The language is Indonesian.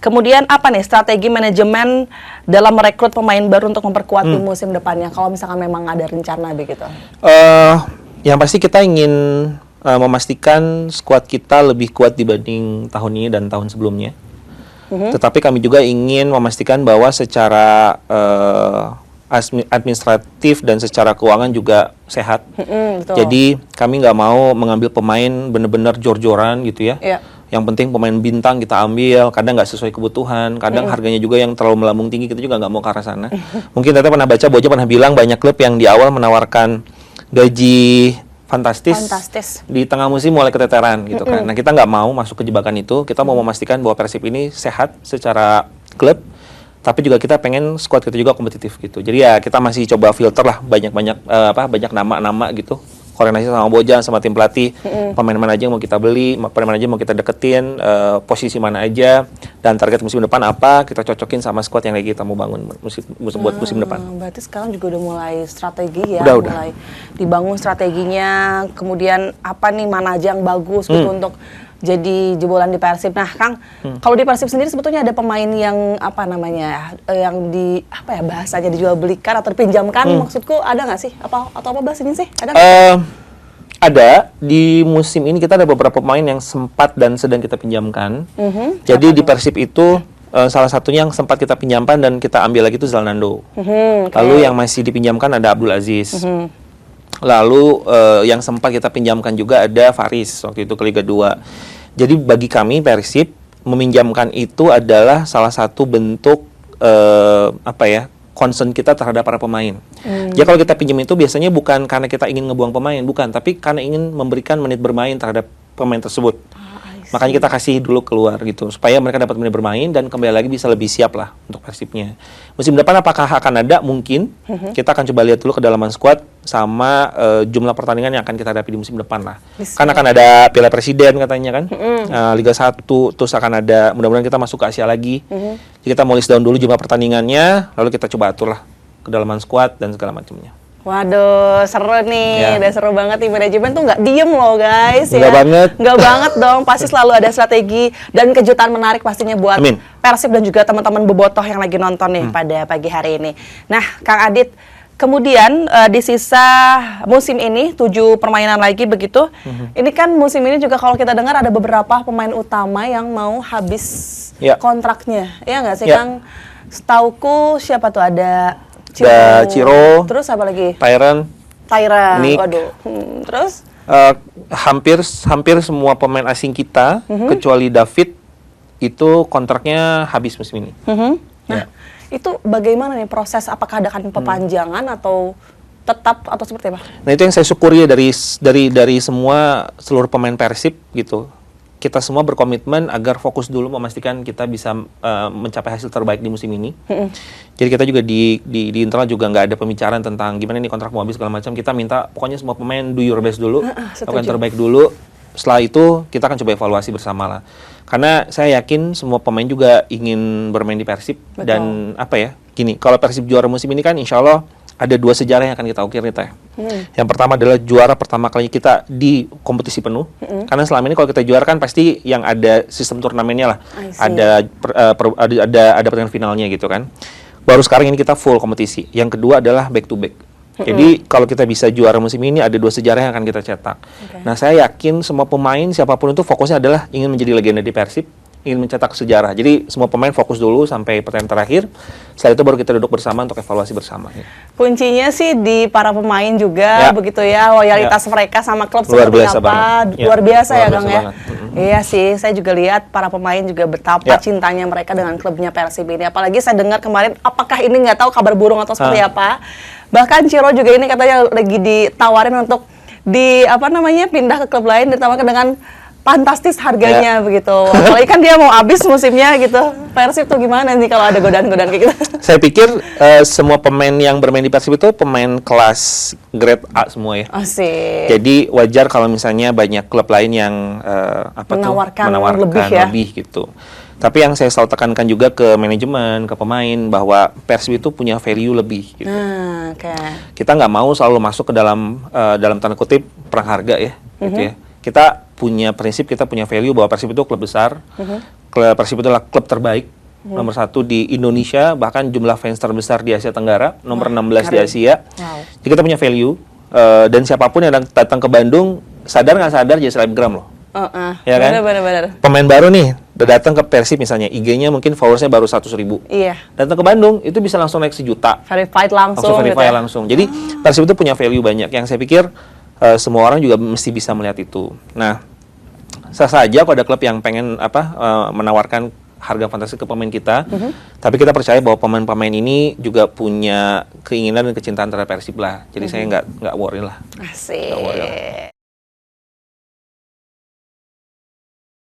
Kemudian apa nih strategi manajemen dalam merekrut pemain baru untuk memperkuat di musim depannya? Kalau misalkan memang ada rencana begitu. Yang pasti kita ingin memastikan skuad kita lebih kuat dibanding tahun ini dan tahun sebelumnya. Tetapi kami juga ingin memastikan bahwa secara administratif dan secara keuangan juga sehat. Betul. Jadi kami nggak mau mengambil pemain benar-benar jor-joran gitu ya. Iya. Yang penting pemain bintang kita ambil, kadang nggak sesuai kebutuhan, kadang harganya juga yang terlalu melambung tinggi, kita juga nggak mau ke arah sana. Mungkin Tete pernah baca, Boja pernah bilang banyak klub yang di awal menawarkan gaji fantastis. Di tengah musim mulai keteteran gitu kan. Nah kita nggak mau masuk ke jebakan itu, kita mau memastikan bahwa Persib ini sehat secara klub, tapi juga kita pengen skuad kita juga kompetitif gitu. Jadi ya kita masih coba filter lah banyak nama-nama gitu. Koordinasi sama Bojan, sama tim pelatih, pemain mana aja yang mau kita beli, pemain mana aja yang mau kita deketin, posisi mana aja, dan target musim depan apa, kita cocokin sama skuad yang lagi kita mau bangun buat musim depan. Berarti sekarang juga udah mulai strategi ya, Udah. mulai dibangun strateginya, kemudian apa nih mana aja yang bagus gitu untuk jadi jebolan di Persib. Nah, Kang, kalau di Persib sendiri sebetulnya ada pemain yang apa namanya, yang di apa ya bahasanya dijual belikan atau dipinjamkan, maksudku ada nggak sih? Atau apa bahasanya sih? Ada nggak? Ada di musim ini kita ada beberapa pemain yang sempat dan sedang kita pinjamkan. Jadi di Persib itu salah satunya yang sempat kita pinjamkan dan kita ambil lagi itu Zalnando. Lalu yang masih dipinjamkan ada Abdul Aziz. Lalu yang sempat kita pinjamkan juga ada Faris waktu itu ke Liga 2. Jadi bagi kami Persib meminjamkan itu adalah salah satu bentuk concern kita terhadap para pemain. Ya kalau kita pinjam itu biasanya bukan karena kita ingin ngebuang pemain, bukan, tapi karena ingin memberikan menit bermain terhadap pemain tersebut. Makanya kita kasih dulu keluar gitu, supaya mereka dapat menit bermain dan kembali lagi bisa lebih siap lah untuk Persibnya. Musim depan apakah akan ada? Mungkin. Kita akan coba lihat dulu kedalaman skuad sama jumlah pertandingan yang akan kita hadapi di musim depan lah. Kan akan ada Piala Presiden katanya kan, Liga 1, terus akan ada, mudah-mudahan kita masuk ke Asia lagi. Jadi kita mau list down dulu jumlah pertandingannya, lalu kita coba atur lah kedalaman skuad dan segala macamnya. Waduh, seru nih, udah seru banget nih, manajemen tuh nggak diem loh guys. Nggak banget. Nggak banget dong, pasti selalu ada strategi dan kejutan menarik pastinya buat Persib dan juga teman-teman bobotoh yang lagi nonton nih pada pagi hari ini. Nah, Kang Adit, kemudian di sisa musim ini 7 permainan lagi begitu. Ini kan musim ini juga kalau kita dengar ada beberapa pemain utama yang mau habis kontraknya, ya nggak sih Kang? Setauku siapa tuh ada Ciro, terus apa lagi? Tyran, Nick. Waduh. Terus? Hampir semua pemain asing kita, kecuali David, itu kontraknya habis musim ini. Nah, itu bagaimana nih proses? Apakah ada kan perpanjangan atau tetap atau seperti apa? Nah itu yang saya syukuri dari seluruh pemain Persib gitu. Kita semua berkomitmen agar fokus dulu memastikan kita bisa mencapai hasil terbaik di musim ini. Jadi kita juga di internal juga nggak ada pembicaraan tentang gimana nih kontrak mau habis segala macam. Kita minta pokoknya semua pemain do your best dulu, lakukan terbaik dulu. Setelah itu kita akan coba evaluasi bersama lah. Karena saya yakin semua pemain juga ingin bermain di Persib. Betul. Dan gini, kalau Persib juara musim ini kan insya Allah ada 2 sejarah yang akan kita ukir nih Teh. Yang pertama adalah juara pertama kali kita di kompetisi penuh. Karena selama ini kalau kita juara kan pasti yang ada sistem turnamennya lah. Ada pertandingan finalnya gitu kan. Baru sekarang ini kita full kompetisi. Yang kedua adalah back to back. Jadi kalau kita bisa juara musim ini ada 2 sejarah yang akan kita cetak. Nah saya yakin semua pemain siapapun itu fokusnya adalah ingin menjadi legenda di Persib, ingin mencetak sejarah. Jadi semua pemain fokus dulu sampai pertandingan terakhir. Setelah itu baru kita duduk bersama untuk evaluasi bersama. Kuncinya sih di para pemain juga begitu ya, loyalitas mereka sama klub seperti apa. Luar biasa ya Kang ya. Iya sih, saya juga lihat para pemain juga betapa cintanya mereka dengan klubnya Persib ini. Apalagi saya dengar kemarin, apakah ini nggak tahu kabar burung atau seperti apa. Bahkan Ciro juga ini katanya lagi ditawarin untuk pindah ke klub lain, ditawarkan dengan fantastis harganya begitu. Apalagi kan dia mau habis musimnya gitu. Persib tuh gimana nih kalau ada godaan-godaan kayak gitu? Saya pikir semua pemain yang bermain di Persib itu pemain kelas grade A semua ya. Asik. Jadi wajar kalau misalnya banyak klub lain yang menawarkan lebih gitu. Tapi yang saya selalu tekankan juga ke manajemen, ke pemain bahwa Persib itu punya value lebih gitu. Kita nggak mau selalu masuk ke dalam tanda kutip perang harga ya, gitu ya. Kita punya prinsip, kita punya value bahwa Persib itu klub besar, Persib itu adalah klub terbaik, nomor 1 di Indonesia, bahkan jumlah fans terbesar di Asia Tenggara, nomor 16 di Asia. Jadi kita punya value, dan siapapun yang datang ke Bandung, sadar nggak sadar jadi selebgram loh. Ya kan? Bener. Pemain baru nih, udah datang ke Persib misalnya, IG-nya mungkin followersnya baru 100.000. Iya. Datang ke Bandung, itu bisa langsung naik 1 juta. Verified langsung verify gitu ya? langsung. Jadi Persib itu punya value banyak, yang saya pikir semua orang juga mesti bisa melihat itu. Nah, sah saja kalau ada klub yang pengen menawarkan harga fantasi ke pemain kita, tapi kita percaya bahwa pemain-pemain ini juga punya keinginan dan kecintaan terhadap Persib lah. Jadi saya nggak worry lah. Asik. Nggak worry lah.